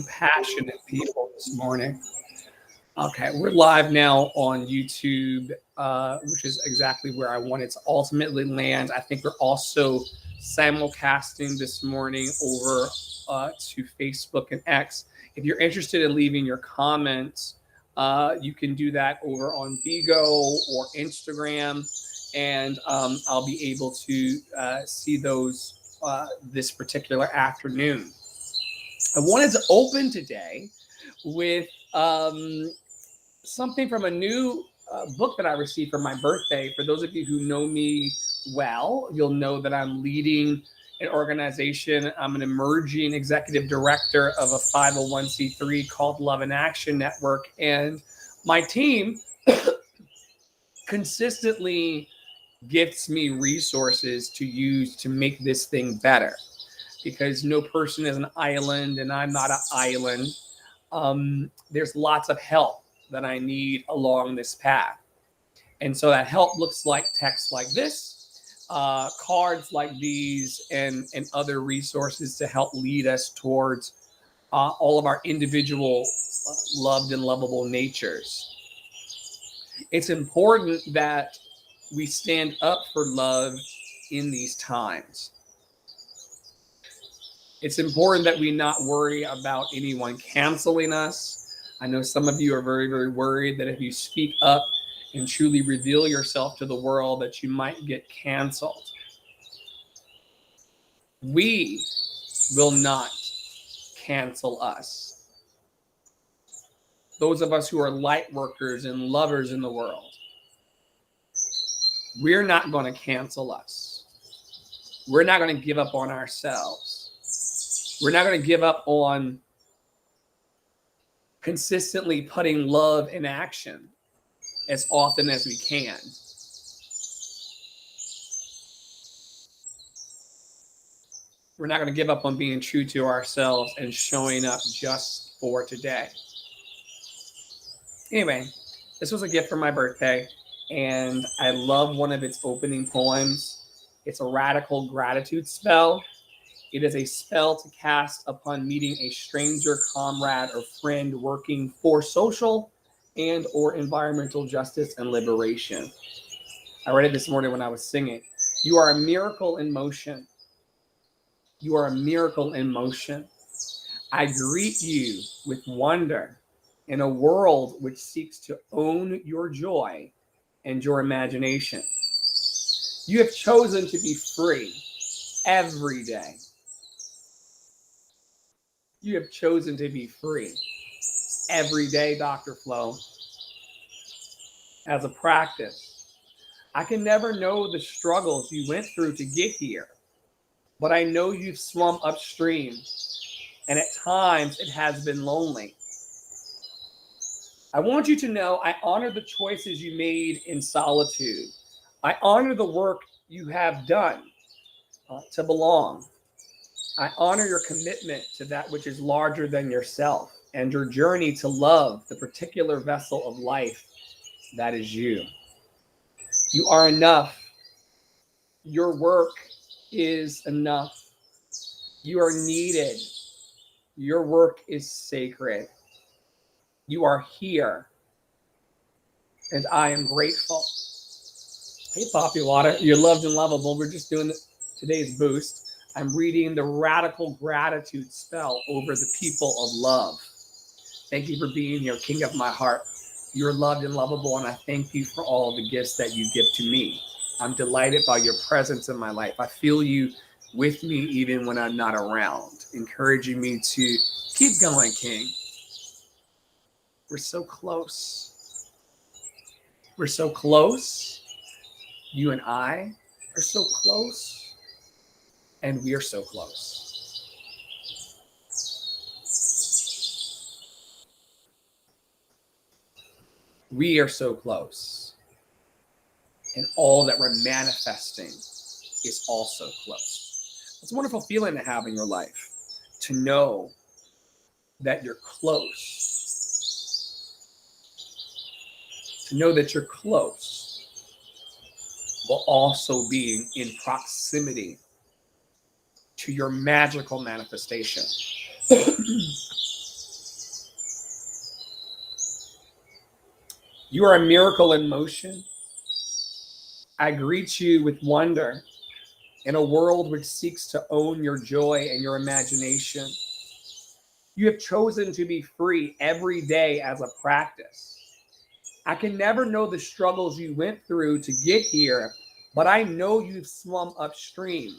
passionate people this morning. Okay, we're live now on YouTube, which is exactly where I wanted to ultimately land. I think we're also simulcasting this morning over to Facebook and X. If you're interested in leaving your comments, you can do that over on Bigo or Instagram, and I'll be able to see those this particular afternoon. I wanted to open today with something from a new book that I received for my birthday. For those of you who know me well, you'll know that I'm leading an organization. I'm an emerging executive director of a 501c3 called Love in Action Network. And my team consistently gifts me resources to use to make this thing better, because no person is an island and I'm not an island. There's lots of help that I need along this path. And so that help looks like text like this, cards like these, and other resources to help lead us towards all of our individual loved and lovable natures. It's important that we stand up for love in these times. It's important that we not worry about anyone canceling us. I know some of you are very, very worried that if you speak up and truly reveal yourself to the world, that you might get canceled. We will not cancel us. Those of us who are light workers and lovers in the world, we're not going to cancel us. We're not going to give up on ourselves. We're not going to give up on consistently putting love in action as often as we can. We're not going to give up on being true to ourselves and showing up just for today. Anyway, this was a gift for my birthday, and I love one of its opening poems. It's a radical gratitude spell. It is a spell to cast upon meeting a stranger, comrade, or friend working for social and or environmental justice and liberation. I read it this morning when I was singing. You are a miracle in motion. You are a miracle in motion. I greet you with wonder in a world which seeks to own your joy and your imagination. You have chosen to be free every day. You have chosen to be free every day, Dr. Flo. As a practice, I can never know the struggles you went through to get here, but I know you've swum upstream, and at times it has been lonely. I want you to know I honor the choices you made in solitude. I honor the work you have done to belong. I honor your commitment to that which is larger than yourself and your journey to love the particular vessel of life that is you. You are enough. Your work is enough. You are needed. Your work is sacred. You are here. And I am grateful. Hey, Poppy Water, you're loved and lovable. We're just doing today's boost. I'm reading the radical gratitude spell over the people of love. Thank you for being here, King of my heart. You're loved and lovable, and I thank you for all the gifts that you give to me. I'm delighted by your presence in my life. I feel you with me even when I'm not around, encouraging me to keep going, King. We're so close. We're so close. You and I are so close. And we are so close. We are so close. And all that we're manifesting is also close. It's a wonderful feeling to have in your life, to know that you're close. To know that you're close, while also being in proximity to your magical manifestation. You are a miracle in motion. I greet you with wonder in a world which seeks to own your joy and your imagination. You have chosen to be free every day as a practice. I can never know the struggles you went through to get here, but I know you've swum upstream,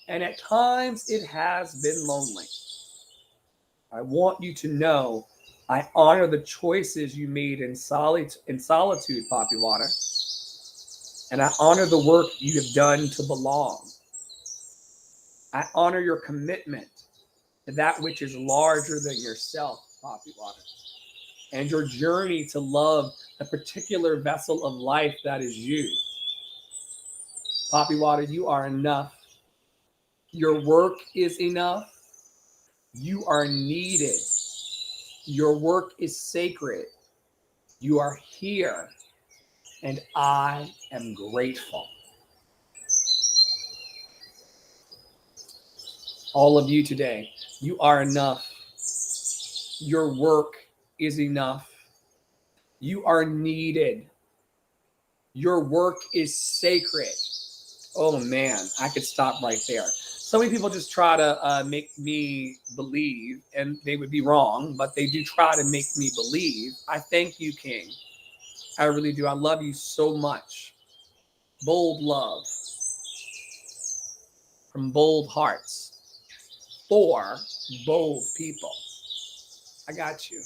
and at times it has been lonely. I want you to know I honor the choices you made in solitude, Poppy Water, and I honor the work you have done to belong. I honor your commitment to that which is larger than yourself, Poppy Water, and your journey to love the particular vessel of life that is you. Poppy Water, you are enough. Your work is enough. You are needed. Your work is sacred. You are here, and I am grateful. All of you today, you are enough. Your work is enough. You are needed. Your work is sacred. Oh man, I could stop right there. So many people just try to make me believe, and they would be wrong, but they do try to make me believe. I thank you, King. I really do. I love you so much. Bold love from bold hearts for bold people. I got you.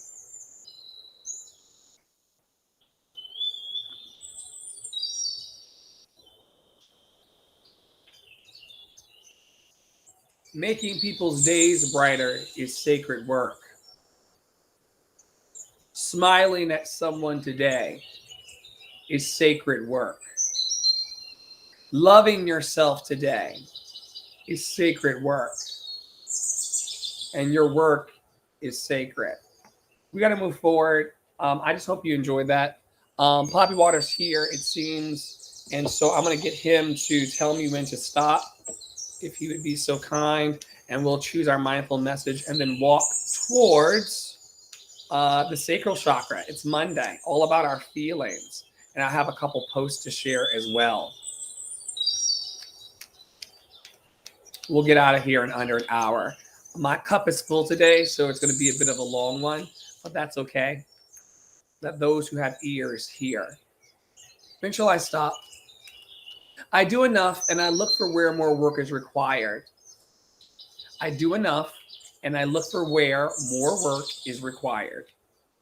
Making people's days brighter is sacred work. Smiling at someone today is sacred work. Loving yourself today is sacred work. And your work is sacred. We got to move forward. I just hope you enjoyed that. Poppy Water's here, it seems. And so I'm going to get him to tell me when to stop, if he would be so kind. And we'll choose our mindful message and then walk towards the sacral chakra. It's Monday, all about our feelings. And I have a couple posts to share as well. We'll get out of here in under an hour. My cup is full today, so it's going to be a bit of a long one, but that's okay. Let those who have ears hear. When shall I stop? I do enough, and I look for where more work is required. I do enough, and I look for where more work is required.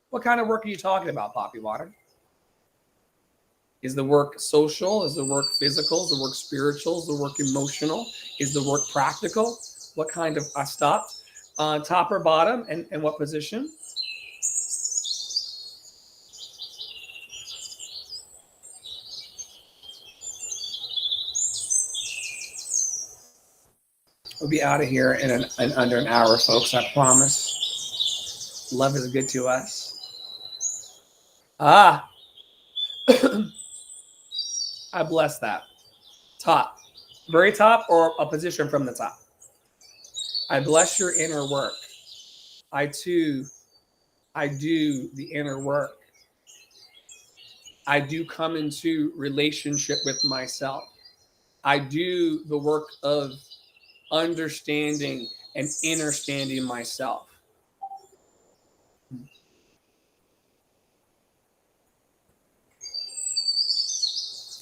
What kind of work are you talking about, Poppy Water? Is the work social? Is the work physical? Is the work spiritual? Is the work emotional? Is the work practical? What kind of, I stopped, top or bottom, and what position? We'll be out of here in under an hour, folks, I promise. Love is good to us. Ah, I bless that. Top. Very top or a position from the top? I bless your inner work. I do the inner work. I do come into relationship with myself. I do the work of understanding and understanding myself.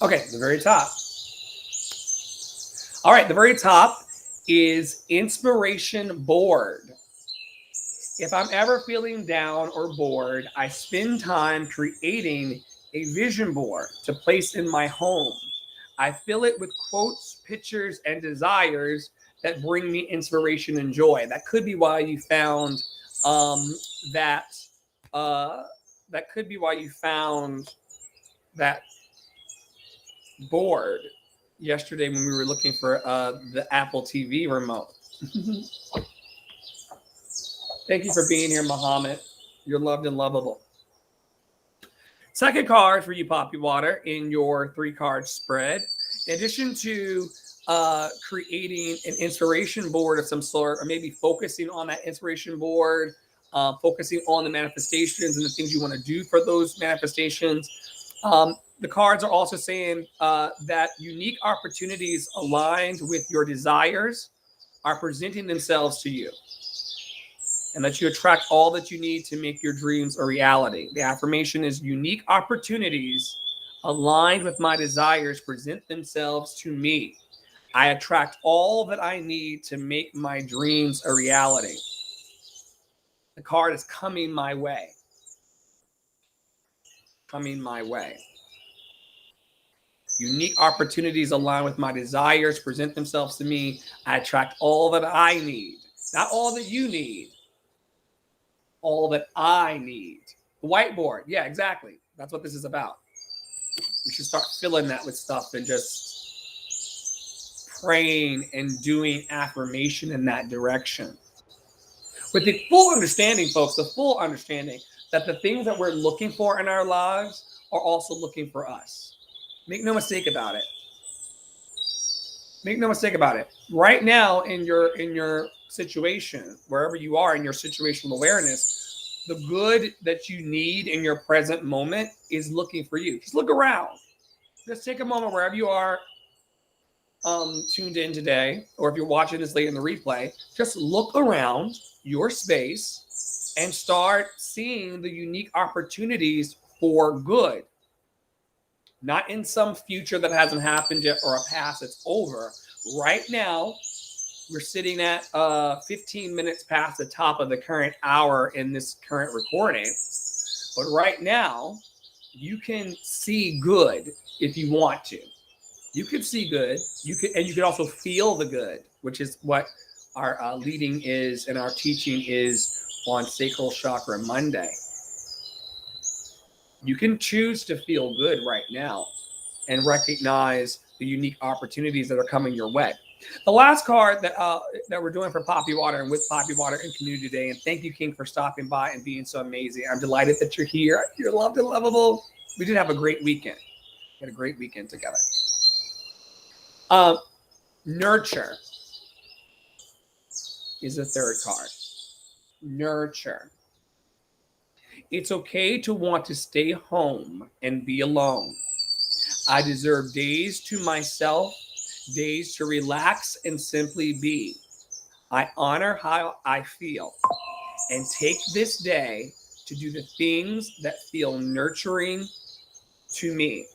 Okay, the very top. All right, the very top is inspiration board. If I'm ever feeling down or bored, I spend time creating a vision board to place in my home. I fill it with quotes, pictures, and desires that bring me inspiration and joy. That could be why you found that. That could be why you found that board yesterday when we were looking for the Apple TV remote. Thank you for being here, Muhammad. You're loved and lovable. Second card for you, Poppy Water, in your 3-card spread. In addition to creating an inspiration board of some sort, or maybe focusing on that inspiration board focusing on the manifestations and the things you want to do for those manifestations. The cards are also saying that unique opportunities aligned with your desires are presenting themselves to you, and that you attract all that you need to make your dreams a reality. The affirmation is unique opportunities aligned with my desires present themselves to me. I attract all that I need to make my dreams a reality. The card is coming my way. Coming my way. Unique opportunities align with my desires, present themselves to me. I attract all that I need. Not all that you need. All that I need. The whiteboard. Yeah, exactly. That's what this is about. We should start filling that with stuff and just praying and doing affirmation in that direction. With the full understanding, folks, the full understanding that the things that we're looking for in our lives are also looking for us. Make no mistake about it. Make no mistake about it. Right now in your situation, wherever you are in your situational awareness, the good that you need in your present moment is looking for you. Just look around. Just take a moment wherever you are tuned in today, or if you're watching this late in the replay, just look around your space and start seeing the unique opportunities for good. Not in some future that hasn't happened yet or a past that's over. Right now, we're sitting at 15 minutes past the top of the current hour in this current recording. But right now, you can see good if you want to. You can see good. You can also feel the good, which is what our leading is and our teaching is on Sacral Chakra Monday. You can choose to feel good right now and recognize the unique opportunities that are coming your way. The last card that we're doing for Poppy Water and with Poppy Water and Community Day, and thank you, King, for stopping by and being so amazing. I'm delighted that you're here. You're loved and lovable. We did have a great weekend. We had a great weekend together. Nurture is the third card. Nurture. It's okay to want to stay home and be alone. I deserve days to myself, days to relax and simply be. I honor how I feel and take this day to do the things that feel nurturing to me.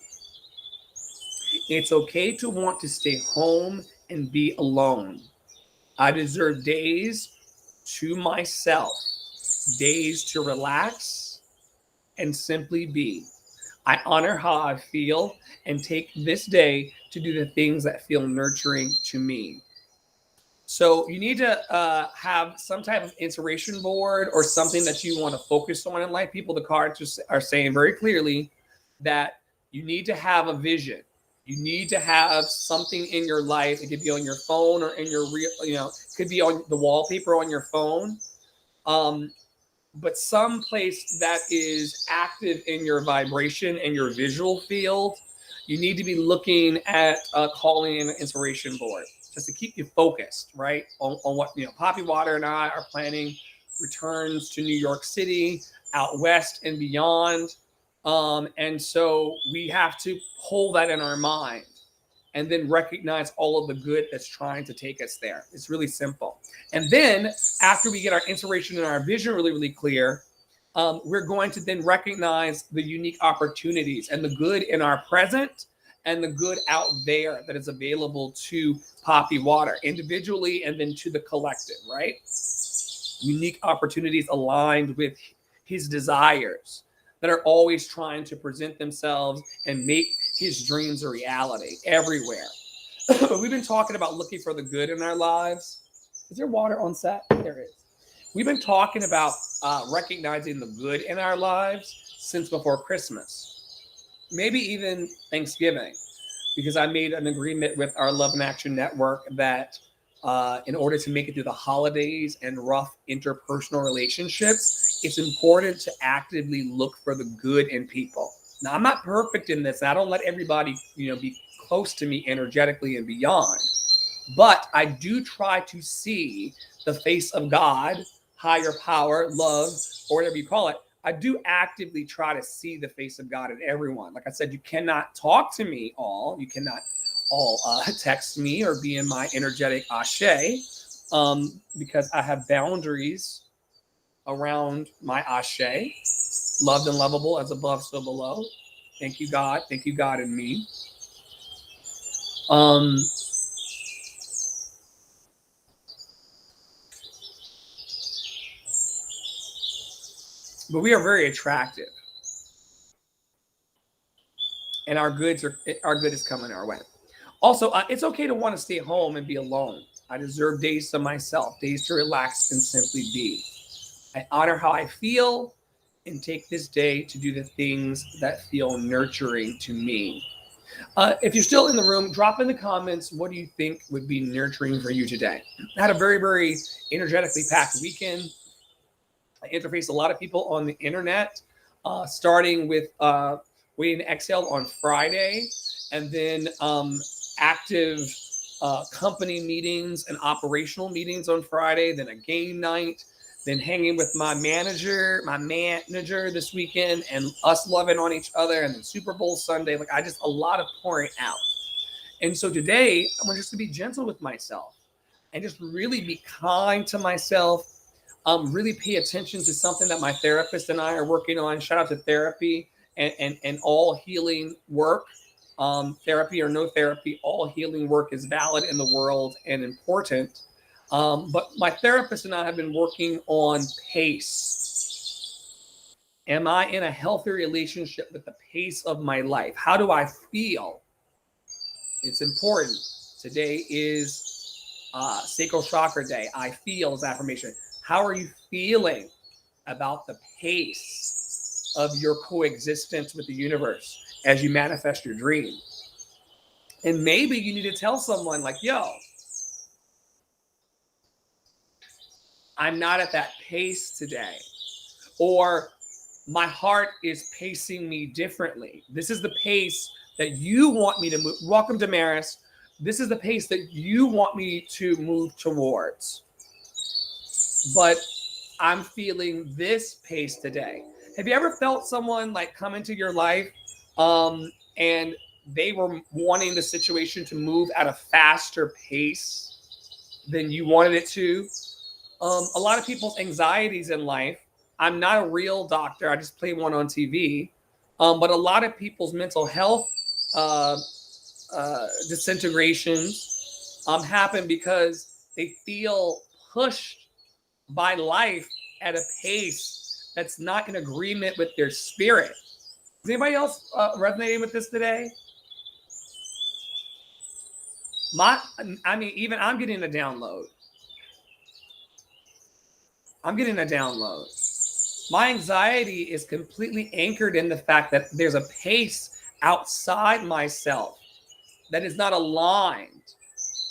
It's okay to want to stay home and be alone. I deserve days to myself, days to relax and simply be. I honor how I feel and take this day to do the things that feel nurturing to me. So you need to have some type of inspiration board or something that you want to focus on in life. People, the cards just are saying very clearly that you need to have a vision. You need to have something in your life. It could be on your phone or in your real, it could be on the wallpaper on your phone. But some place that is active in your vibration and your visual field. You need to be looking at calling an inspiration board just to keep you focused, right? On what, Poppy Water and I are planning returns to New York City, out west and beyond. And so we have to hold that in our mind and then recognize all of the good that's trying to take us there. It's really simple. And then after we get our inspiration and our vision really, really clear, we're going to then recognize the unique opportunities and the good in our present and the good out there that is available to Poppy Water individually and then to the collective, right? Unique opportunities aligned with his desires that are always trying to present themselves and make his dreams a reality everywhere. We've been talking about looking for the good in our lives. Is there water on set? There is. We've been talking about recognizing the good in our lives since before Christmas, maybe even Thanksgiving, because I made an agreement with our Love and Action Network that in order to make it through the holidays and rough interpersonal relationships, it's important to actively look for the good in people. Now, I'm not perfect in this. I don't let everybody, be close to me energetically and beyond. But I do try to see the face of God higher power, love, or whatever you call it, I do actively try to see the face of God in everyone. Like I said, you cannot talk to me all. You cannot all text me or be in my energetic ashe, because I have boundaries around my ashe. Loved and lovable as above, so below. Thank you, God. Thank you, God, in me. But we are very attractive, and our good is coming our way. Also, it's okay to want to stay home and be alone. I deserve days to myself, days to relax and simply be. I honor how I feel and take this day to do the things that feel nurturing to me. If you're still in the room, drop in the comments, what do you think would be nurturing for you today? I had a very, very energetically packed weekend. I interfaced a lot of people on the internet, starting with Waiting to Exhale on Friday, and then active company meetings and operational meetings on Friday, then a game night, then hanging with my manager this weekend, and us loving on each other, and then Super Bowl Sunday. Like, I just, a lot of pouring out. And so today, I'm just to be gentle with myself and just really be kind to myself. Really pay attention to something that my therapist and I are working on. Shout out to therapy and all healing work. Therapy or no therapy, all healing work is valid in the world and important. But my therapist and I have been working on pace. Am I in a healthy relationship with the pace of my life? How do I feel? It's important. Today is Sacral Chakra Day. I feel is affirmation. How are you feeling about the pace of your coexistence with the universe as you manifest your dream? And maybe you need to tell someone like, yo, I'm not at that pace today. Or my heart is pacing me differently. This is the pace that you want me to move. Welcome, Damaris. This is the pace that you want me to move towards. But I'm feeling this pace today. Have you ever felt someone like come into your life and they were wanting the situation to move at a faster pace than you wanted it to? A lot of people's anxieties in life, I'm not a real doctor, I just play one on TV, but a lot of people's mental health disintegrations happen because they feel pushed by life at a pace that's not in agreement with their spirit. Is anybody else resonating with this today? Even I'm getting a download. My anxiety is completely anchored in the fact that there's a pace outside myself that is not aligned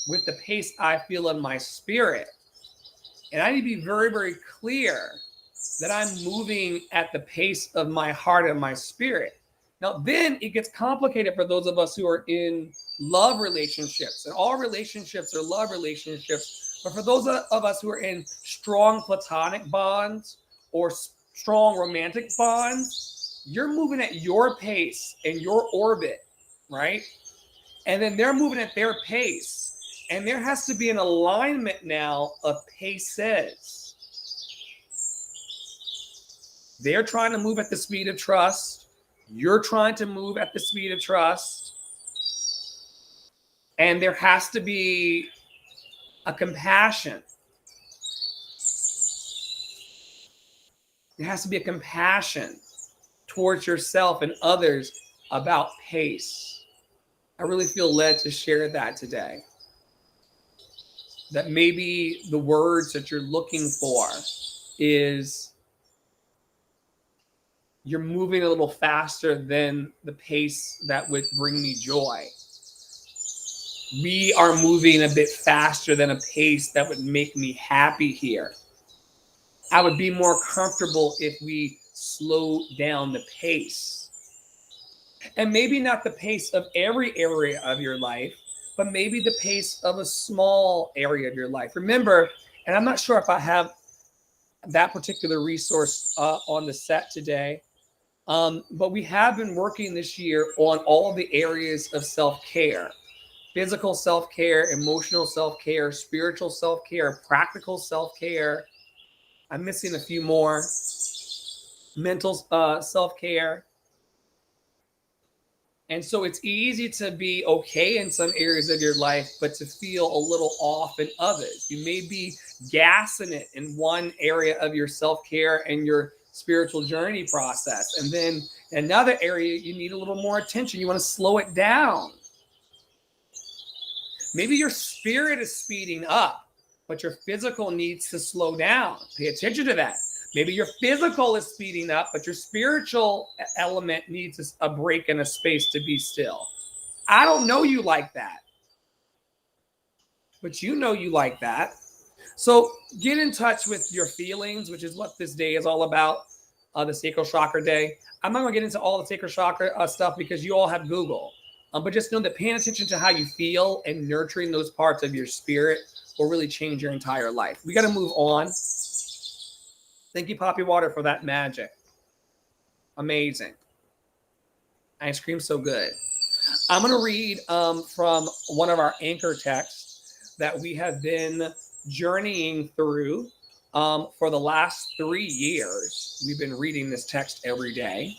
with the pace I feel in my spirit. And I need to be very, very clear that I'm moving at the pace of my heart and my spirit. Now, then it gets complicated for those of us who are in love relationships. And all relationships are love relationships. But for those of us who are in strong platonic bonds or strong romantic bonds, you're moving at your pace and your orbit, right? And then they're moving at their pace. And there has to be an alignment now of paces. They're trying to move at the speed of trust. You're trying to move at the speed of trust. And there has to be a compassion. There has to be a compassion towards yourself and others about pace. I really feel led to share that today. That maybe the words that you're looking for is you're moving a little faster than the pace that would bring me joy. We are moving a bit faster than a pace that would make me happy here. I would be more comfortable if we slow down the pace. And maybe not the pace of every area of your life, but maybe the pace of a small area of your life. Remember, and I'm not sure if I have that particular resource on the set today. But we have been working this year on all of the areas of self-care: physical self-care, emotional self-care, spiritual self-care, practical self-care. I'm missing a few more. Mental self-care. And so it's easy to be okay in some areas of your life, but to feel a little off in others. You may be gassing it in one area of your self-care and your spiritual journey process. And then another area, you need a little more attention. You want to slow it down. Maybe your spirit is speeding up, but your physical needs to slow down. Pay attention to that. Maybe your physical is speeding up, but your spiritual element needs a break and a space to be still. I don't know you like that, but you know you like that. So get in touch with your feelings, which is what this day is all about, the Sacral Chakra Day. I'm not going to get into all the Sacral Chakra stuff because you all have Google. But just know that paying attention to how you feel and nurturing those parts of your spirit will really change your entire life. We got to move on. Thank you, Poppy Water, for that magic. Amazing. Ice cream, so good. I'm going to read from one of our anchor texts that we have been journeying through for the last 3 years. We've been reading this text every day.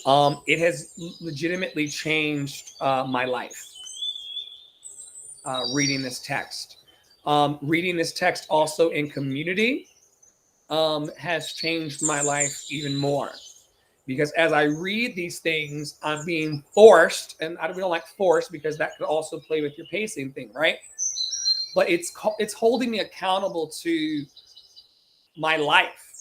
It has legitimately changed my life, reading this text. Reading this text also in community has changed my life even more. Because as I read these things, I'm being forced, and we don't like force because that could also play with your pacing thing, right? But it's holding me accountable to my life.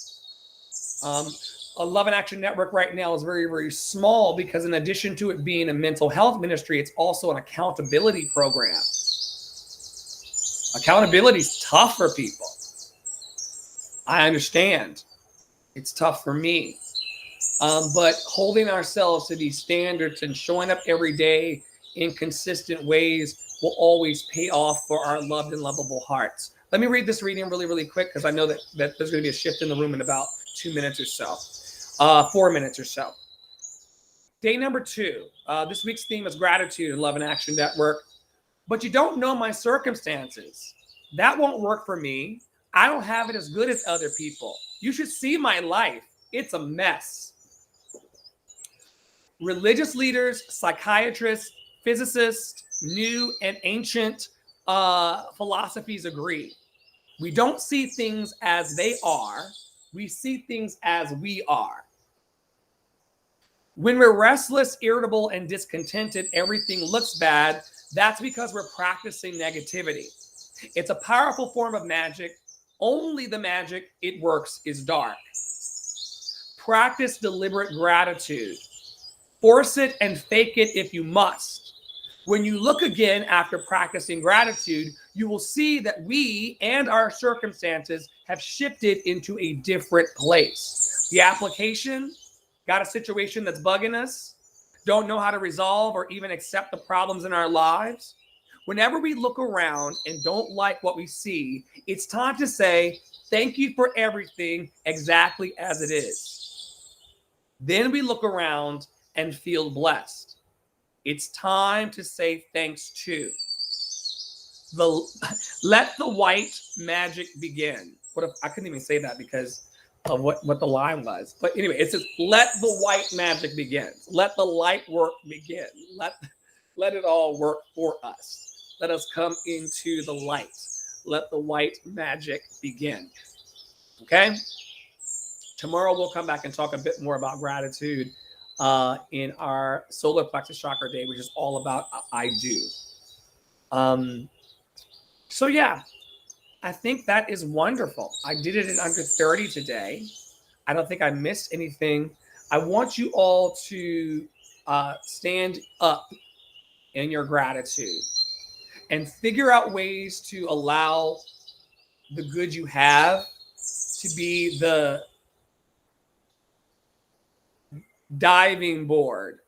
A Love and Action Network right now is very, very small because in addition to it being a mental health ministry, it's also an accountability program. Accountability is tough for people. I understand. It's tough for me. But holding ourselves to these standards and showing up every day in consistent ways will always pay off for our loved and lovable hearts. Let me read this reading really, really quick because I know that there's going to be a shift in the room in about 2 minutes or so. 4 minutes or so. Day number 2. This week's theme is gratitude in Love and Action Network. But you don't know my circumstances. That won't work for me. I don't have it as good as other people. You should see my life. It's a mess. Religious leaders, psychiatrists, physicists, new and ancient philosophies agree. We don't see things as they are. We see things as we are. When we're restless, irritable, and discontented, everything looks bad. That's because we're practicing negativity. It's a powerful form of magic. Only the magic it works is dark. Practice deliberate gratitude. Force it and fake it if you must. When you look again after practicing gratitude, you will see that we and our circumstances have shifted into a different place. The application: got a situation that's bugging us, don't know how to resolve or even accept the problems in our lives. Whenever we look around and don't like what we see, it's time to say, thank you for everything exactly as it is. Then we look around and feel blessed. It's time to say thanks to. Let the white magic begin. What if I couldn't even say that because of what the line was. But anyway, it says, let the white magic begin. Let the light work begin. Let it all work for us. Let us come into the light. Let the white magic begin. Okay? Tomorrow we'll come back and talk a bit more about gratitude in our solar plexus chakra day, which is all about I do. So yeah, I think that is wonderful. I did it in under 30 today. I don't think I missed anything. I want you all to stand up in your gratitude and figure out ways to allow the good you have to be the diving board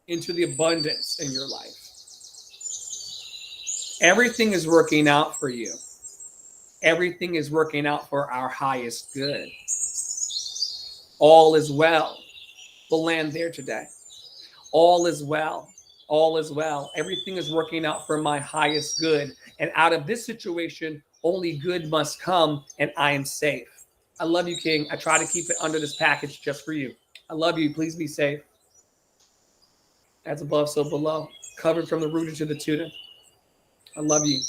into the abundance in your life. Everything is working out for you. Everything is working out for our highest good. All is well. We'll land there today. All is well. All is well. Everything is working out for my highest good. And out of this situation, only good must come, and I am safe. I love you, King. I try to keep it under this package just for you. I love you. Please be safe. As above, so below. Covered from the rooter to the tutor. I love you.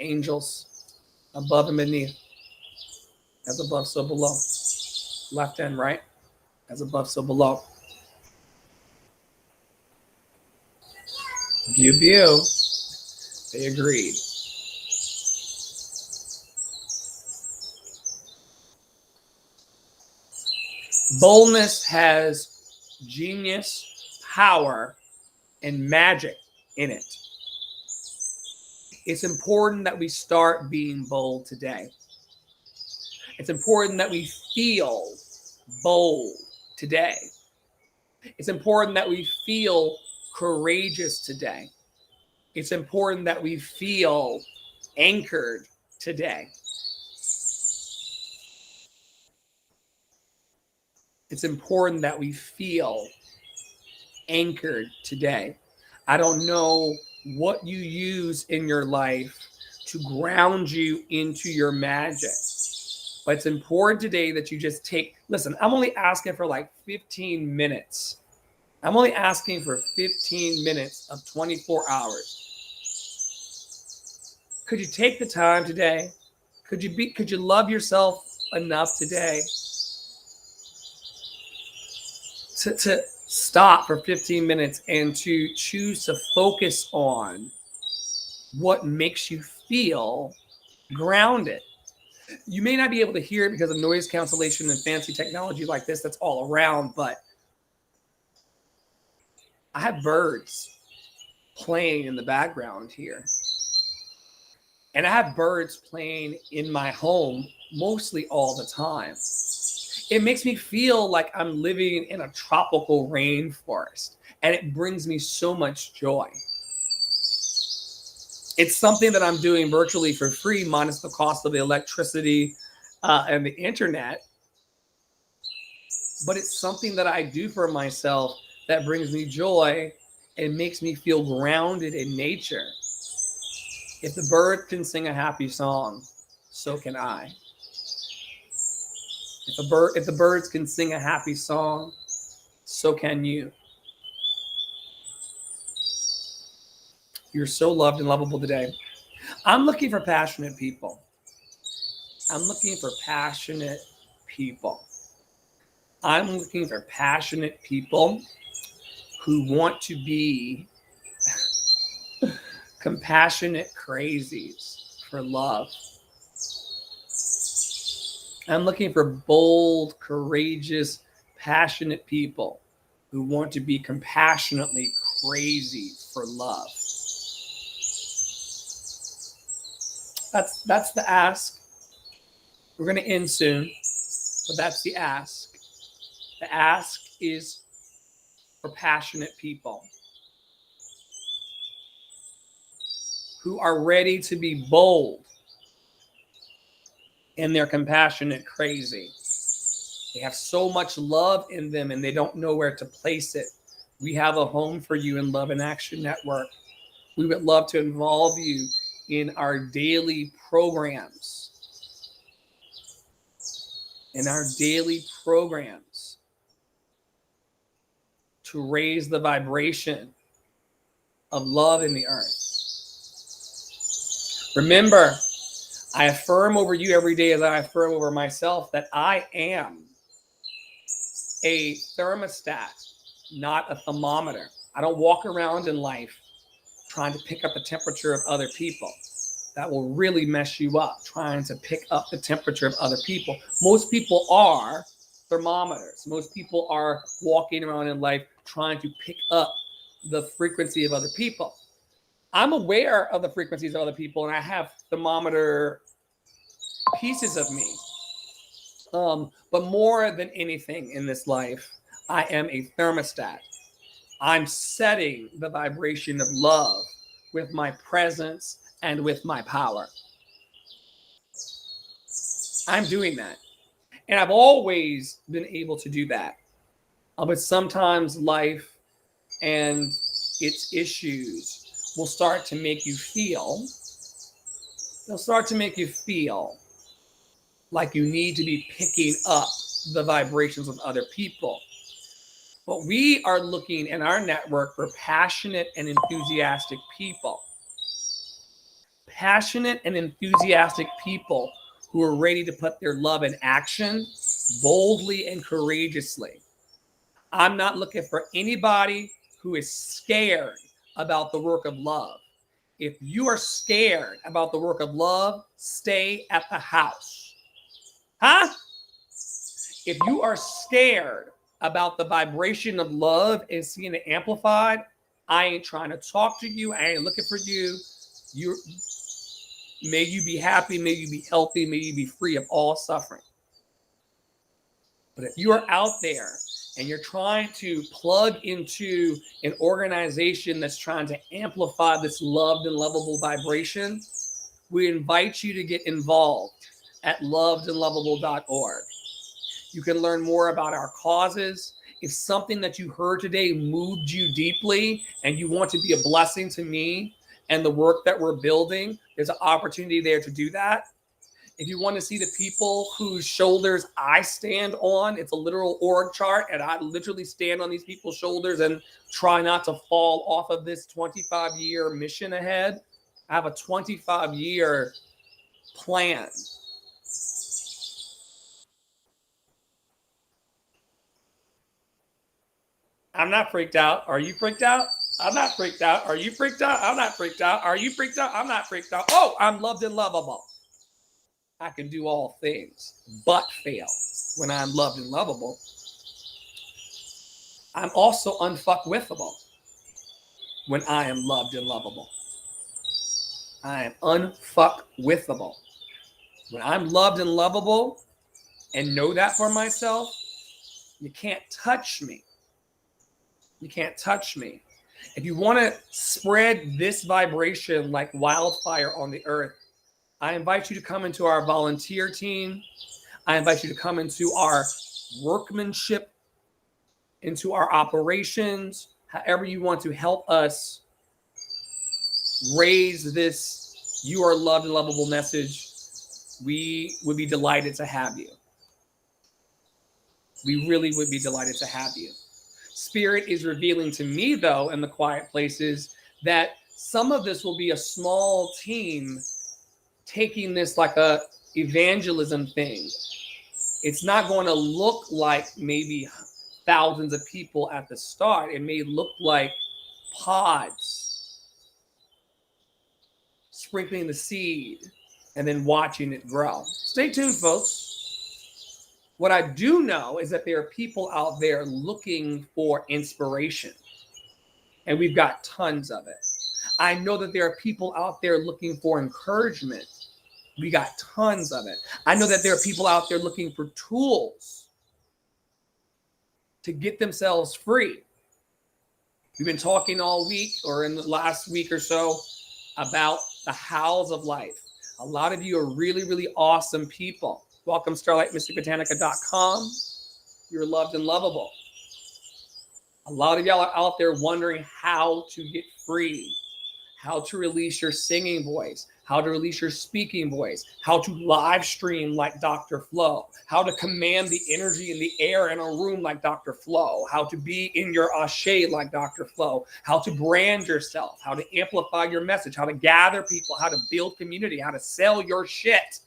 Angels above and beneath. As above, so below. Left and right. As above, so below. View. They agreed. Boldness has genius, power, and magic in it. It's important that we start being bold today. It's important that we feel bold today. It's important that we feel courageous today. It's important that we feel anchored today. It's important that we feel anchored today. I don't know what you use in your life to ground you into your magic, but it's important today that you just listen, I'm only asking for like 15 minutes. I'm only asking for 15 minutes of 24 hours. Could you take the time today? Could you love yourself enough today to stop for 15 minutes and to choose to focus on what makes you feel grounded? You may not be able to hear it because of noise cancellation and fancy technology like this that's all around, but I have birds playing in the background here. And I have birds playing in my home mostly all the time. It makes me feel like I'm living in a tropical rainforest, and it brings me so much joy. It's something that I'm doing virtually for free, minus the cost of the electricity and the internet. But it's something that I do for myself that brings me joy and makes me feel grounded in nature. If the bird can sing a happy song, so can I. If the birds can sing a happy song, so can you. You're so loved and lovable today. I'm looking for passionate people. I'm looking for passionate people. I'm looking for passionate people who want to be compassionate crazies for love. I'm looking for bold, courageous, passionate people who want to be compassionately crazy for love. That's the ask. We're going to end soon, but that's the ask. The ask is for passionate people who are ready to be bold in their compassionate crazy. They have so much love in them and they don't know where to place it. We have a home for you in Love in Action Network. We would love to involve you in our daily programs. To raise the vibration of love in the earth. Remember, I affirm over you every day as I affirm over myself that I am a thermostat, not a thermometer. I don't walk around in life trying to pick up the temperature of other people. That will really mess you up, trying to pick up the temperature of other people. Most people are thermometers. Most people are walking around in life trying to pick up the frequency of other people. I'm aware of the frequencies of other people, and I have thermometer pieces of me. But more than anything in this life, I am a thermostat. I'm setting the vibration of love with my presence and with my power. I'm doing that. And I've always been able to do that. But sometimes life and its issues will start to make you feel, they'll start to make you feel like you need to be picking up the vibrations of other people. But we are looking in our network for passionate and enthusiastic people. Passionate and enthusiastic people who are ready to put their love in action boldly and courageously. I'm not looking for anybody who is scared about the work of love. If you are scared about the work of love, stay at the house. Huh? If you are scared about the vibration of love and seeing it amplified, I ain't trying to talk to you. I ain't looking for you. May you be happy. May you be healthy. May you be free of all suffering. But if you are out there and you're trying to plug into an organization that's trying to amplify this loved and lovable vibration, we invite you to get involved at lovedandlovable.org. You can learn more about our causes. If something that you heard today moved you deeply and you want to be a blessing to me and the work that we're building, there's an opportunity there to do that. If you want to see the people whose shoulders I stand on, it's a literal org chart, and I literally stand on these people's shoulders and try not to fall off of this 25-year mission ahead. I have a 25-year plan. I'm not freaked out. Are you freaked out? I'm not freaked out. Are you freaked out? I'm not freaked out. Are you freaked out? I'm not freaked out. Oh, I'm loved and lovable. I can do all things but fail when I'm loved and lovable. I'm also unfuckwithable when I am loved and lovable. I am unfuckwithable. When I'm loved and lovable and know that for myself, you can't touch me. You can't touch me. If you want to spread this vibration like wildfire on the earth, I invite you to come into our volunteer team. I invite you to come into our workmanship, into our operations, however you want to help us raise this "you are loved and lovable" message. We would be delighted to have you. We really would be delighted to have you. Spirit is revealing to me, though, in the quiet places, that some of this will be a small team taking this like a evangelism thing. It's not going to look like maybe thousands of people at the start. It may look like pods, sprinkling the seed and then watching it grow. Stay tuned, folks. What I do know is that there are people out there looking for inspiration, and we've got tons of it. I know that there are people out there looking for encouragement. We got tons of it. I know that there are people out there looking for tools to get themselves free. We've been talking all week or in the last week or so about the hows of life. A lot of you are really, really awesome people. Welcome, StarlightMysticBotanica.com. You're loved and lovable. A lot of y'all are out there wondering how to get free, how to release your singing voice, how to release your speaking voice, how to live stream like Dr. Flo, how to command the energy in the air in a room like Dr. Flo, how to be in your ashe like Dr. Flo, how to brand yourself, how to amplify your message, how to gather people, how to build community, how to sell your shit.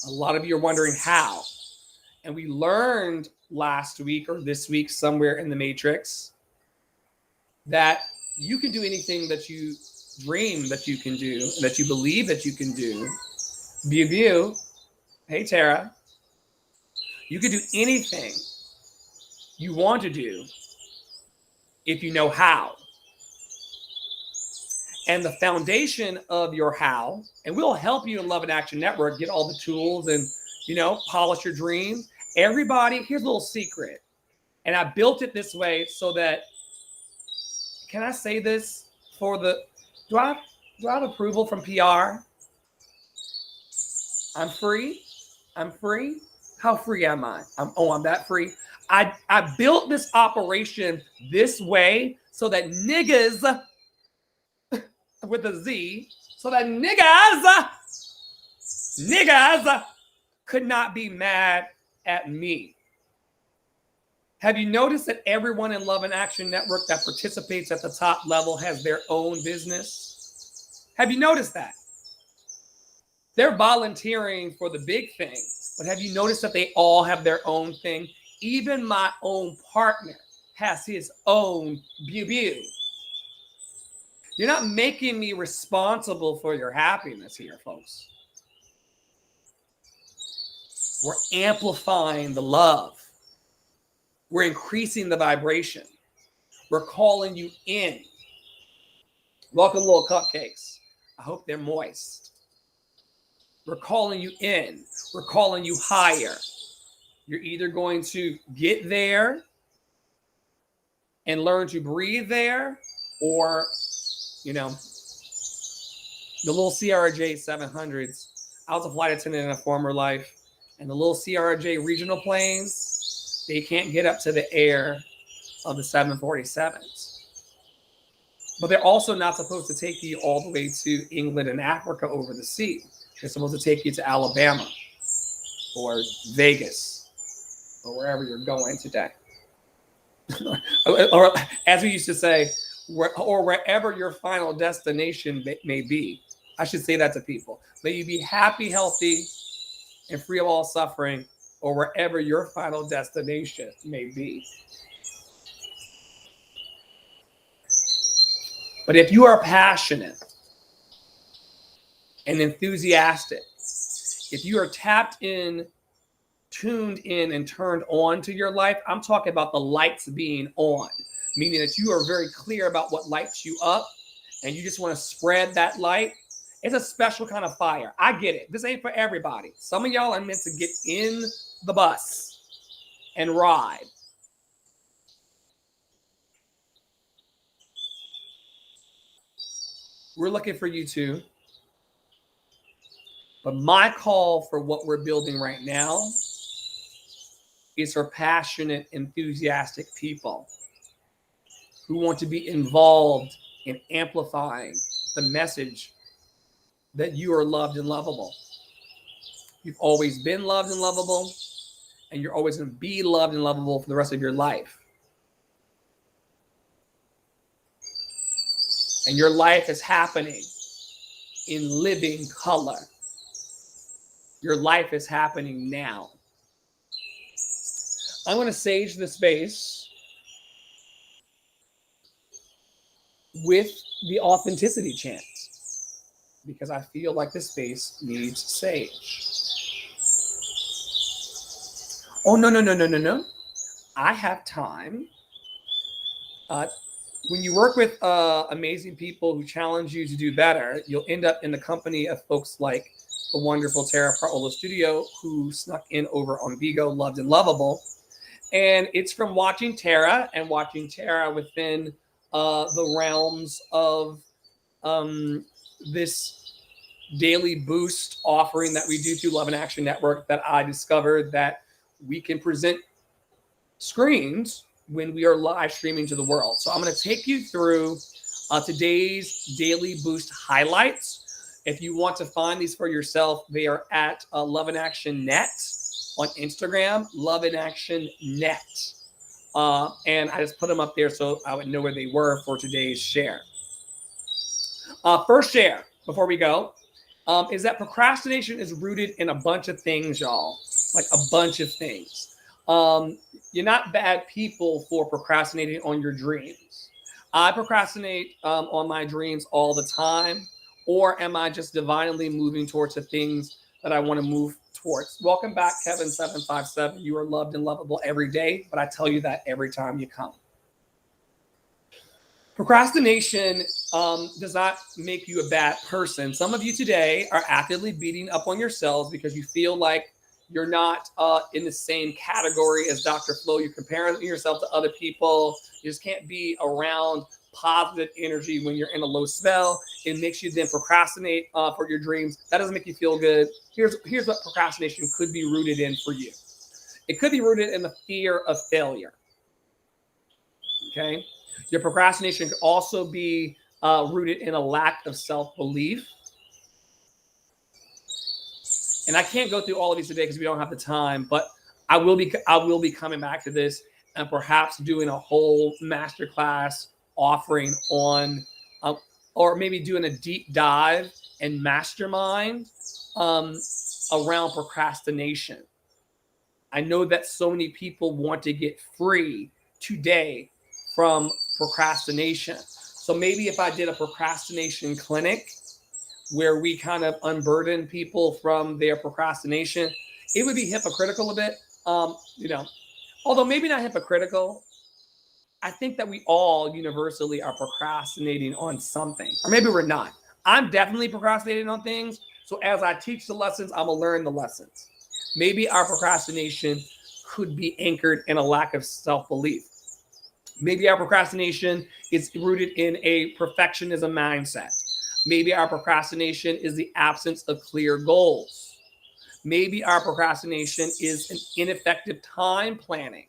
A lot of you are wondering how. And we learned last week or this week somewhere in the Matrix that you can do anything that you dream that you can do, that you believe that you can do. View. Hey, Tara. You can do anything you want to do if you know how. And the foundation of your how, and we'll help you in Love and Action Network get all the tools and, polish your dreams. Everybody, here's a little secret. And I built it this way so that, can I say this for the, do I have approval from PR? I'm free. I'm free. How free am I? I'm that free. I built this operation this way so that niggas with a Z, so that niggas could not be mad at me. Have you noticed that everyone in Love and Action Network that participates at the top level has their own business? Have you noticed that? They're volunteering for the big thing, but have you noticed that they all have their own thing? Even my own partner has his own beau. You're not making me responsible for your happiness here, folks. We're amplifying the love. We're increasing the vibration. We're calling you in. Welcome, little cupcakes. I hope they're moist. We're calling you in. We're calling you higher. You're either going to get there and learn to breathe there, or, the little CRJ 700s. I was a flight attendant in a former life, and the little CRJ regional planes, they can't get up to the air of the 747s. But they're also not supposed to take you all the way to England and Africa over the sea. They're supposed to take you to Alabama or Vegas or wherever you're going today. Or as we used to say, or wherever your final destination may be. I should say that to people. May you be happy, healthy, and free of all suffering, or wherever your final destination may be. But if you are passionate and enthusiastic, if you are tapped in, tuned in, and turned on to your life, I'm talking about the lights being on, meaning that you are very clear about what lights you up and you just want to spread that light. It's a special kind of fire. I get it. This ain't for everybody. Some of y'all are meant to get in the bus and ride. We're looking for you too. But my call for what we're building right now is for passionate, enthusiastic people who want to be involved in amplifying the message that you are loved and lovable. You've always been loved and lovable, and you're always going to be loved and lovable for the rest of your life. And your life is happening in living color. Your life is happening now. I'm going to sage the space with the authenticity chant because I feel like this space needs sage. Oh, no. I have time. When you work with amazing people who challenge you to do better, you'll end up in the company of folks like the wonderful Tara Partolo Studio, who snuck in over on Vigo, Loved and Lovable. And it's from watching Tara and watching Tara within the realms of this daily boost offering that we do through Love and Action Network that I discovered that we can present screens when we are live streaming to the world. So I'm going to take you through today's daily boost highlights. If you want to find these for yourself, they are at Love and Action Net on Instagram, Love and Action Net. And I just put them up there so I would know where they were for today's share. First share, before we go, is that procrastination is rooted in a bunch of things, y'all. Like a bunch of things. You're not bad people for procrastinating on your dreams. I procrastinate on my dreams all the time. Or am I just divinely moving towards the things that I want to move towards? Welcome back, Kevin757. You are loved and lovable every day, but I tell you that every time you come. Procrastination does not make you a bad person. Some of you today are actively beating up on yourselves because you feel like You're not in the same category as Dr. Flo. You're comparing yourself to other people. You just can't be around positive energy when you're in a low spell. It makes you then procrastinate for your dreams. That doesn't make you feel good. Here's what procrastination could be rooted in for you. It could be rooted in the fear of failure. Okay? Your procrastination could also be rooted in a lack of self-belief. And I can't go through all of these today because we don't have the time, but I will be coming back to this and perhaps doing a whole masterclass offering on, or maybe doing a deep dive and mastermind around procrastination. I know that so many people want to get free today from procrastination. So maybe if I did a procrastination clinic where we kind of unburden people from their procrastination, it would be hypocritical a bit. Although maybe not hypocritical, I think that we all universally are procrastinating on something, or maybe we're not. I'm definitely procrastinating on things. So as I teach the lessons, I'm gonna learn the lessons. Maybe our procrastination could be anchored in a lack of self-belief. Maybe our procrastination is rooted in a perfectionism mindset. Maybe our procrastination is the absence of clear goals. Maybe our procrastination is an ineffective time planning.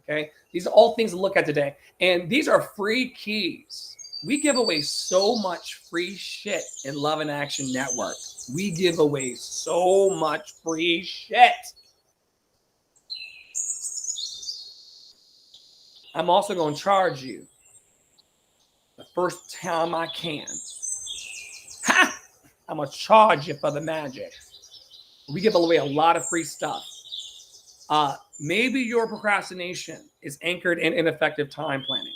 Okay, these are all things to look at today. And these are free keys. We give away so much free shit in Love in Action Network. We give away so much free shit. I'm also going to charge you the first time I can. Ha! I'm going to charge you for the magic. We give away a lot of free stuff. Maybe your procrastination is anchored in ineffective time planning.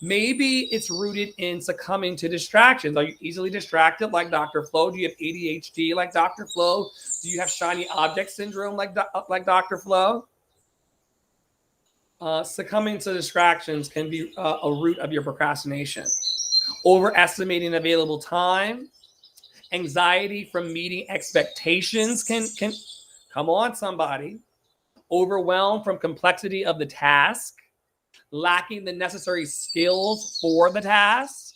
Maybe it's rooted in succumbing to distractions. Are you easily distracted like Dr. Flo? Do you have ADHD like Dr. Flo? Do you have shiny object syndrome like Dr. Flo? Succumbing to distractions can be a root of your procrastination. Overestimating available time, anxiety from meeting expectations can come on, somebody. Overwhelmed from complexity of the task, lacking the necessary skills for the task.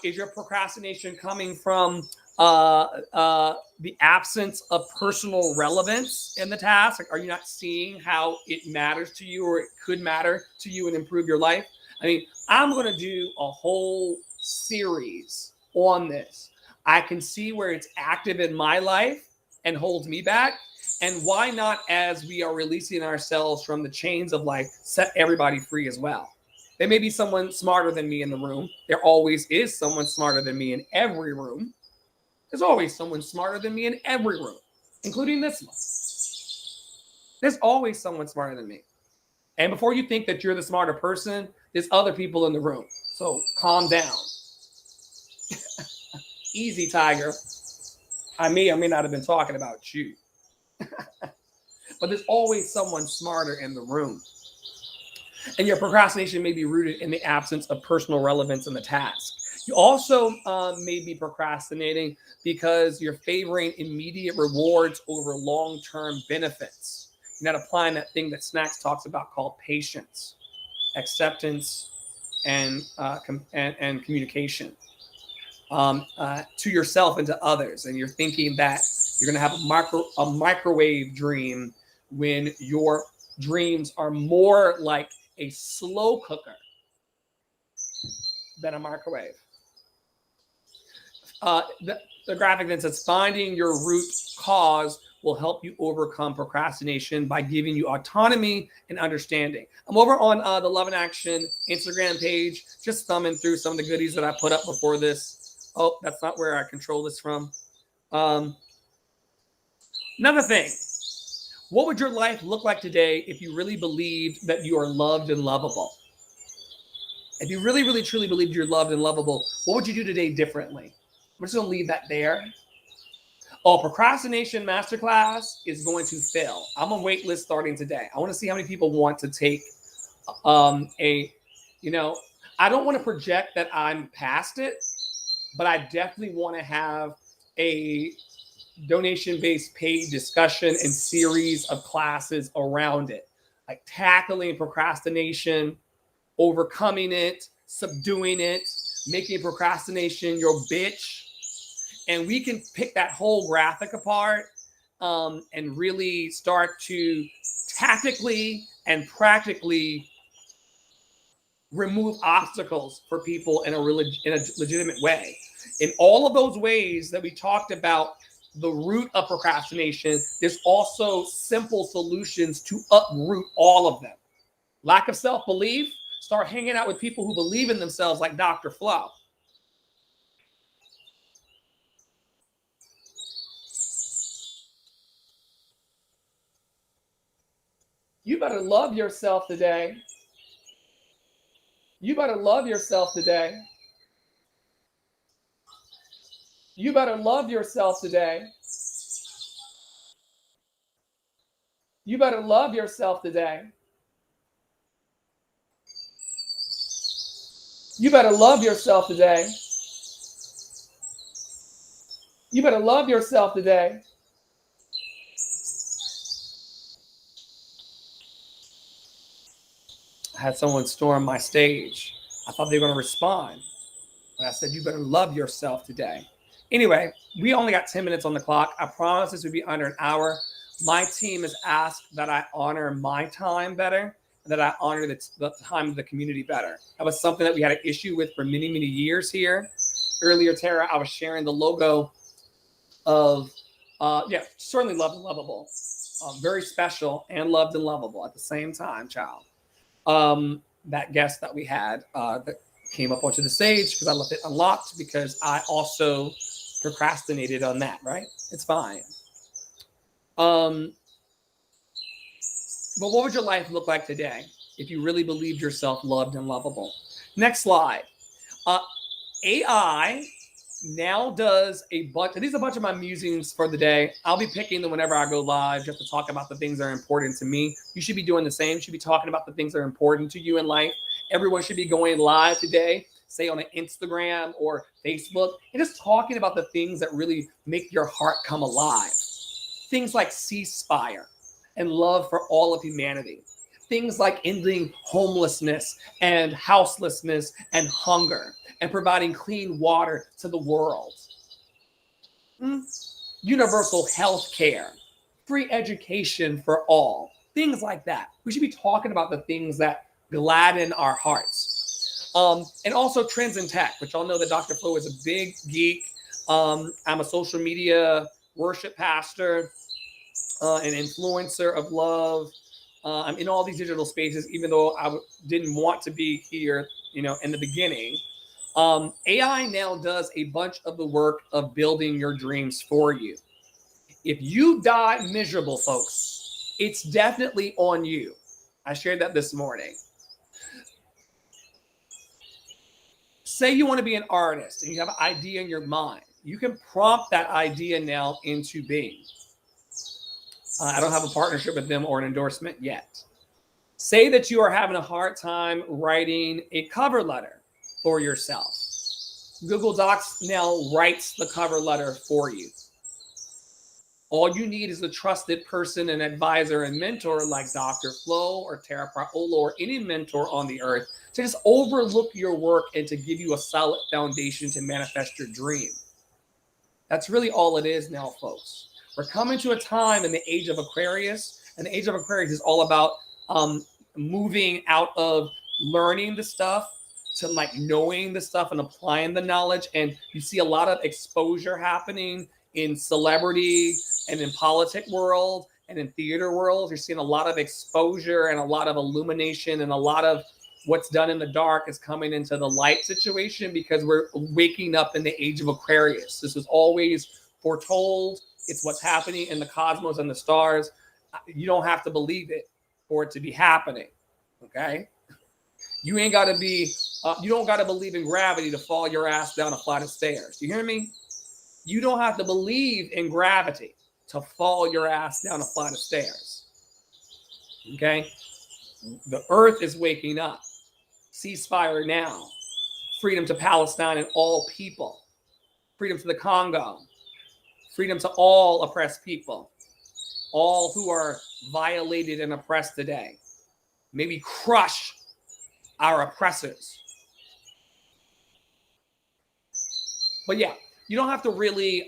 Is your procrastination coming from the absence of personal relevance in the task? Like, are you not seeing how it matters to you, or it could matter to you and improve your life? I mean, I'm going to do a whole series on this. I can see where it's active in my life and holds me back. And why not, as we are releasing ourselves from the chains of life, set everybody free as well? There may be someone smarter than me in the room. There always is someone smarter than me in every room. There's always someone smarter than me in every room, including this one. There's always someone smarter than me. And before you think that you're the smarter person, there's other people in the room. So calm down. Easy, Tiger. I may or may not have been talking about you. But there's always someone smarter in the room. And your procrastination may be rooted in the absence of personal relevance in the task. You also may be procrastinating because you're favoring immediate rewards over long-term benefits. You're not applying that thing that Snacks talks about called patience, acceptance, and communication to yourself and to others. And you're thinking that you're going to have a microwave dream when your dreams are more like a slow cooker than a microwave. The graphic then says, finding your root cause will help you overcome procrastination by giving you autonomy and understanding. I'm over on the Love in Action Instagram page, just thumbing through some of the goodies that I put up before this. Oh, that's not where I control this from. Another thing, what would your life look like today if you really believed that you are loved and lovable? If you really, really, truly believed you're loved and lovable, what would you do today differently? I'm just going to leave that there. Oh, procrastination masterclass is going to fail. I'm on wait list starting today. I want to see how many people want to take I don't want to project that I'm past it, but I definitely want to have a donation-based paid discussion and series of classes around it, like tackling procrastination, overcoming it, subduing it, making procrastination your bitch. And we can pick that whole graphic apart and really start to tactically and practically remove obstacles for people in a legitimate way. In all of those ways that we talked about, the root of procrastination, there's also simple solutions to uproot all of them. Lack of self-belief, start hanging out with people who believe in themselves like Dr. Flo. You better love yourself today. You better love yourself today. You better love yourself today. You better love yourself today. You better love yourself today. You better love yourself today. I had someone storm my stage. I thought they were going to respond. But I said, you better love yourself today. Anyway, we only got 10 minutes on the clock. I promise this would be under an hour. My team has asked that I honor my time better, and that I honor the time of the community better. That was something that we had an issue with for many, many years here. Earlier, Tara, I was sharing the logo of, certainly loved and lovable. Very special and loved and lovable at the same time, child. That guest that we had that came up onto the stage, because I left it unlocked because I also procrastinated on that, right? It's fine. But what would your life look like today if you really believed yourself loved and lovable? Next slide. AI now does a bunch, these are a bunch of my musings for the day. I'll be picking them whenever I go live just to talk about the things that are important to me. You should be doing the same. You should be talking about the things that are important to you in life. Everyone should be going live today, say on an Instagram or Facebook, and just talking about the things that really make your heart come alive. Things like ceasefire and love for all of humanity. Things like ending homelessness and houselessness and hunger and providing clean water to the world. Universal health care, free education for all, things like that. We should be talking about the things that gladden our hearts. And also trends in tech, which y'all know that Dr. Flo is a big geek. I'm a social media worship pastor, an influencer of love. I'm in all these digital spaces, even though I didn't want to be here, in the beginning. AI now does a bunch of the work of building your dreams for you. If you die miserable, folks, it's definitely on you. I shared that this morning. Say you want to be an artist and you have an idea in your mind. You can prompt that idea now into being. I don't have a partnership with them or an endorsement yet. Say that you are having a hard time writing a cover letter for yourself. Google Docs now writes the cover letter for you. All you need is a trusted person, an advisor and mentor like Dr. Flo or Tara Praola or any mentor on the earth to just overlook your work and to give you a solid foundation to manifest your dream. That's really all it is now, folks. We're coming to a time in the age of Aquarius, and the age of Aquarius is all about moving out of learning the stuff to like knowing the stuff and applying the knowledge. And you see a lot of exposure happening in celebrity and in politic world and in theater world. You're seeing a lot of exposure and a lot of illumination, and a lot of what's done in the dark is coming into the light situation because we're waking up in the age of Aquarius. This was always foretold. It's what's happening in the cosmos and the stars. You don't have to believe it for it to be happening. Okay? You ain't got to be, you don't got to believe in gravity to fall your ass down a flight of stairs. You hear me? You don't have to believe in gravity to fall your ass down a flight of stairs. Okay? The earth is waking up. Ceasefire now. Freedom to Palestine and all people. Freedom to the Congo. Freedom to all oppressed people, all who are violated and oppressed today. May we crush our oppressors. But yeah, you don't have to really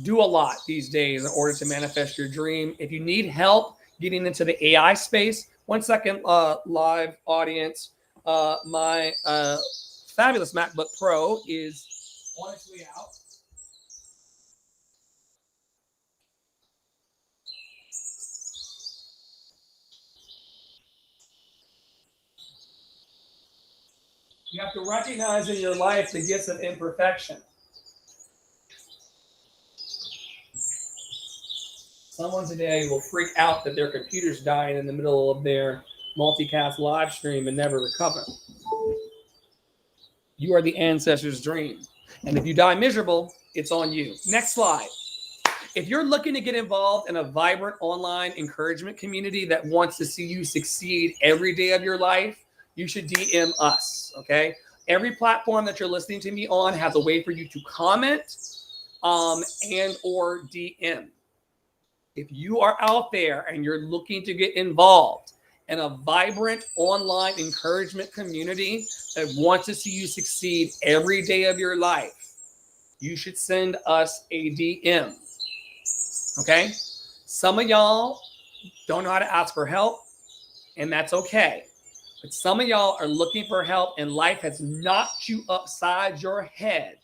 do a lot these days in order to manifest your dream. If you need help getting into the AI space, 1 second, live audience, my fabulous MacBook Pro is on its way out. You have to recognize in your life the gifts of imperfection. Someone today will freak out that their computer's dying in the middle of their multicast live stream and never recover. You are the ancestors' dream. And if you die miserable, it's on you. Next slide. If you're looking to get involved in a vibrant online encouragement community that wants to see you succeed every day of your life, you should DM us, okay? Every platform that you're listening to me on has a way for you to comment and or DM. If you are out there and you're looking to get involved in a vibrant online encouragement community that wants to see you succeed every day of your life, you should send us a DM. Okay? Some of y'all don't know how to ask for help, and that's okay. But some of y'all are looking for help, and life has knocked you upside your head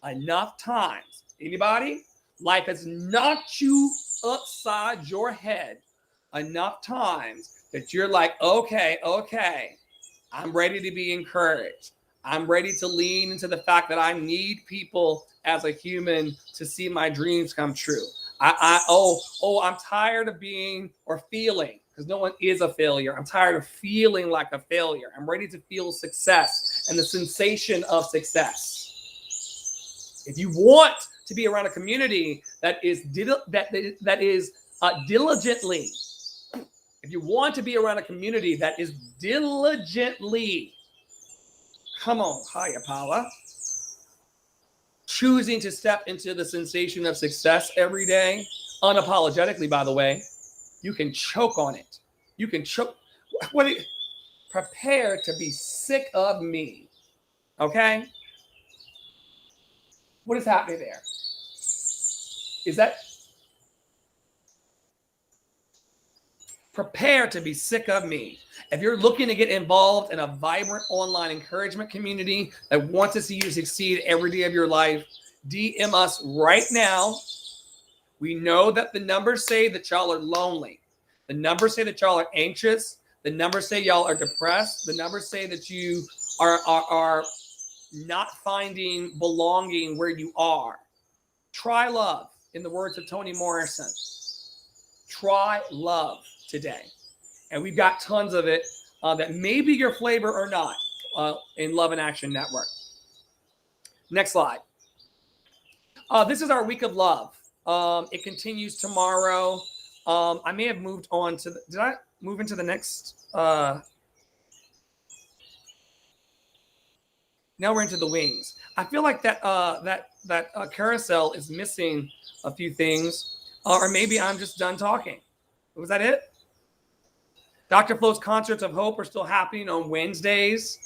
enough times. Anybody? Life has knocked you upside your head enough times that you're like, okay, I'm ready to be encouraged. I'm ready to lean into the fact that I need people as a human to see my dreams come true. I'm tired of being or feeling, because no one is a failure. I'm tired of feeling like a failure. I'm ready to feel success and the sensation of success. If you want to be around a community that is diligently, if you want to be around a community that is diligently, come on, higher power, choosing to step into the sensation of success every day, unapologetically, by the way, you can choke on it. You can choke. Prepare to be sick of me. Okay? What is happening there? Is that prepare to be sick of me? If you're looking to get involved in a vibrant online encouragement community that wants to see you succeed every day of your life, DM us right now. We know that the numbers say that y'all are lonely. The numbers say that y'all are anxious. The numbers say y'all are depressed. The numbers say that you are not finding belonging where you are. Try love, in the words of Toni Morrison. Try love today. And we've got tons of it that may be your flavor or not in Love in Action Network. Next slide. This is our week of love. It continues tomorrow. I may have moved on to did I move into the next? Now we're into the wings. I feel like that carousel is missing a few things, or maybe I'm just done talking. Was that it? Dr. Flo's Concerts of Hope are still happening on Wednesdays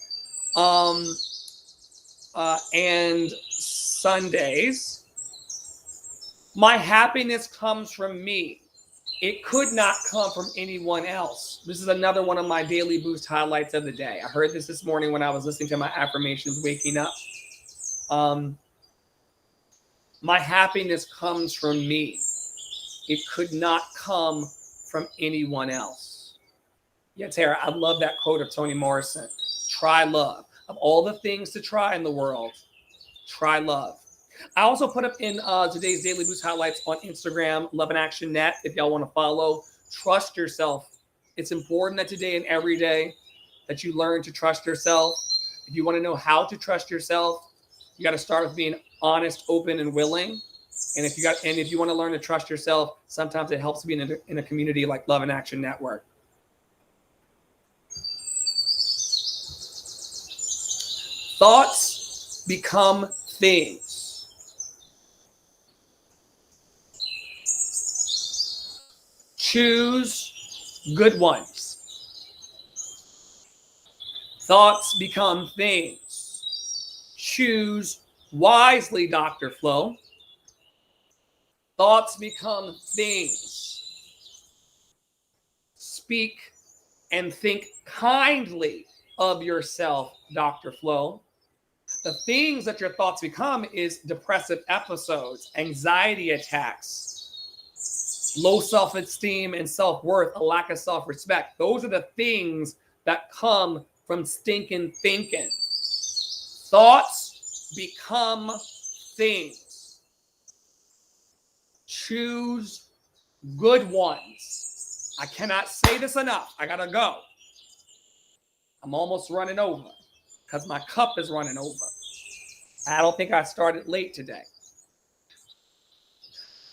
and Sundays. My happiness comes from me. It could not come from anyone else. This is another one of my daily boost highlights of the day. I heard this morning when I was listening to my affirmations waking up. My happiness comes from me. It could not come from anyone else. Yeah, Tara, I love that quote of Toni Morrison. Try love. Of all the things to try in the world, try love. I also put up in today's Daily Boost highlights on Instagram, Love in Action Net, if y'all want to follow. Trust yourself. It's important that today and every day that you learn to trust yourself. If you want to know how to trust yourself, you got to start with being honest, open, and willing. And if you want to learn to trust yourself, sometimes it helps being in a community like Love in Action Network. Thoughts become things. Choose good ones. Thoughts become things. Choose wisely, Dr. Flo. Thoughts become things. Speak and think kindly of yourself, Dr. Flo. The things that your thoughts become is depressive episodes, anxiety attacks, low self-esteem and self-worth, a lack of self-respect. Those are the things that come from stinking thinking. Thoughts become things. Choose good ones. I cannot say this enough. I gotta go. I'm almost running over because my cup is running over. I don't think I started late today.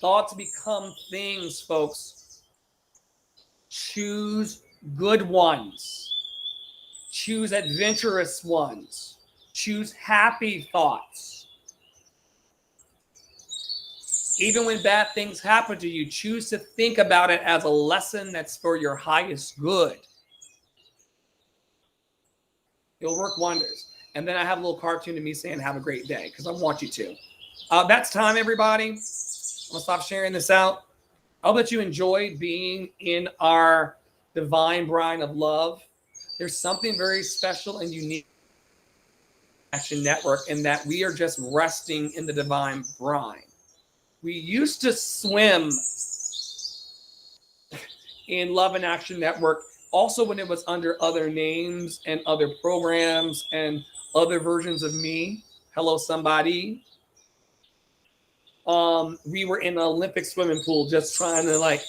Thoughts become things, folks. Choose good ones. Choose adventurous ones. Choose happy thoughts. Even when bad things happen to you, choose to think about it as a lesson that's for your highest good. It'll work wonders. And then I have a little cartoon of me saying, have a great day, because I want you to. That's time, everybody. I'm going to stop sharing this out. I hope that you enjoyed being in our divine brine of love. There's something very special and unique Action Network in that we are just resting in the divine brine. We used to swim in Love and Action Network also when it was under other names and other programs and other versions of me. Hello, somebody. We were in an Olympic swimming pool just trying to like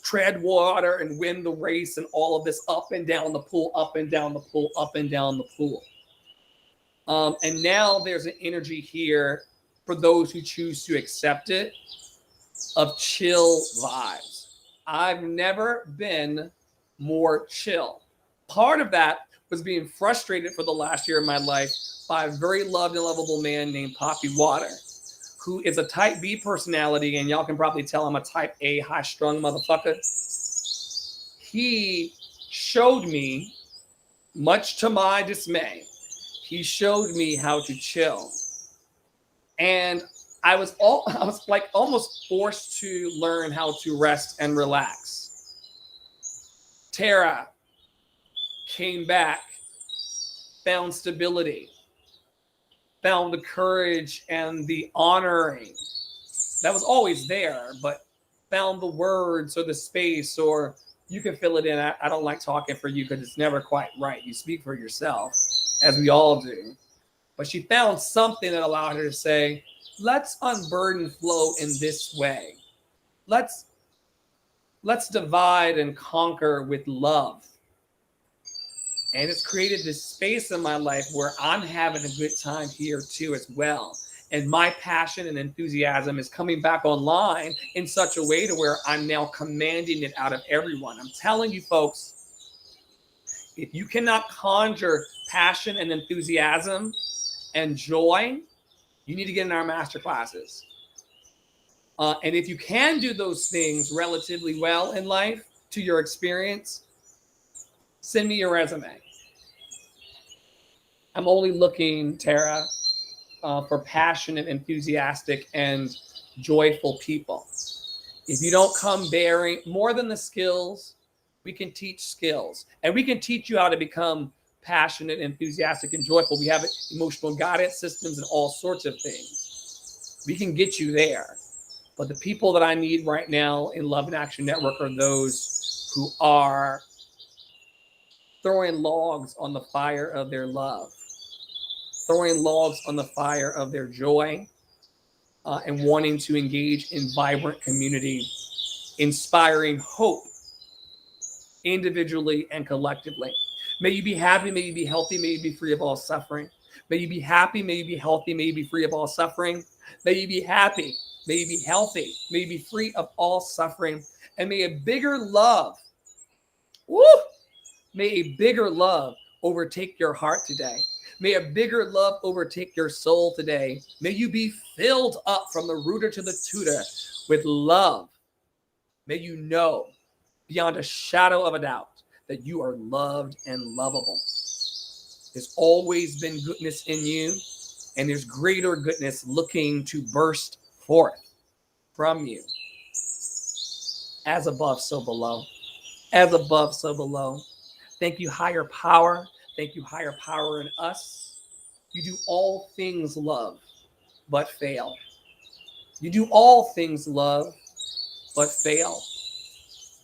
tread water and win the race and all of this up and down the pool, up and down the pool, up and down the pool. And now there's an energy here for those who choose to accept it of chill vibes. I've never been more chill. Part of that was being frustrated for the last year of my life by a very loved and lovable man named Poppy Water, who is a type B personality, and y'all can probably tell I'm a type A high-strung motherfucker. He showed me, much to my dismay, he showed me how to chill. And I was like almost forced to learn how to rest and relax. Tara came back, found stability, found the courage and the honoring that was always there, but found the words or the space, or you can fill it in. I don't like talking for you because it's never quite right. You speak for yourself, as we all do. But she found something that allowed her to say, let's unburden flow in this way. Let's divide and conquer with love. And it's created this space in my life where I'm having a good time here too as well. And my passion and enthusiasm is coming back online in such a way to where I'm now commanding it out of everyone. I'm telling you folks, if you cannot conjure passion and enthusiasm and joy, you need to get in our master classes. And if you can do those things relatively well in life to your experience, send me your resume. I'm only looking, Tara, for passionate, enthusiastic, and joyful people. If you don't come bearing more than the skills, we can teach skills. And we can teach you how to become passionate, enthusiastic, and joyful. We have emotional guidance systems and all sorts of things. We can get you there. But the people that I need right now in Love and Action Network are those who are throwing logs on the fire of their love, throwing logs on the fire of their joy, and wanting to engage in vibrant community, inspiring hope individually and collectively. May you be happy, may you be healthy, may you be free of all suffering. May you be happy, may you be healthy, may you be free of all suffering. May you be happy, may you be healthy, may you be free of all suffering. And may a bigger love, may a bigger love overtake your heart today. May a bigger love overtake your soul today. May you be filled up from the rooter to the tutor with love. May you know beyond a shadow of a doubt that you are loved and lovable. There's always been goodness in you, and there's greater goodness looking to burst forth from you. As above, so below. As above, so below. Thank you, higher power. Thank you, higher power in us. You do all things love, but fail. You do all things love, but fail.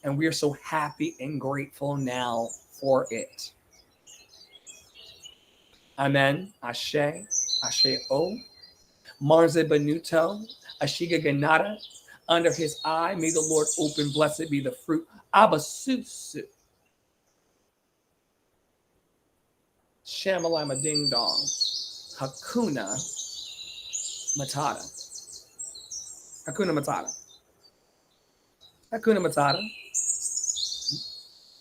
And we are so happy and grateful now for it. Amen. Ashe. Ashe O. Marze Benuto. Ashiga Ganata. Under his eye, may the Lord open. Blessed be the fruit. Abasusu. Shamalama Ding Dong. Hakuna Matata. Hakuna Matata. Hakuna Matata.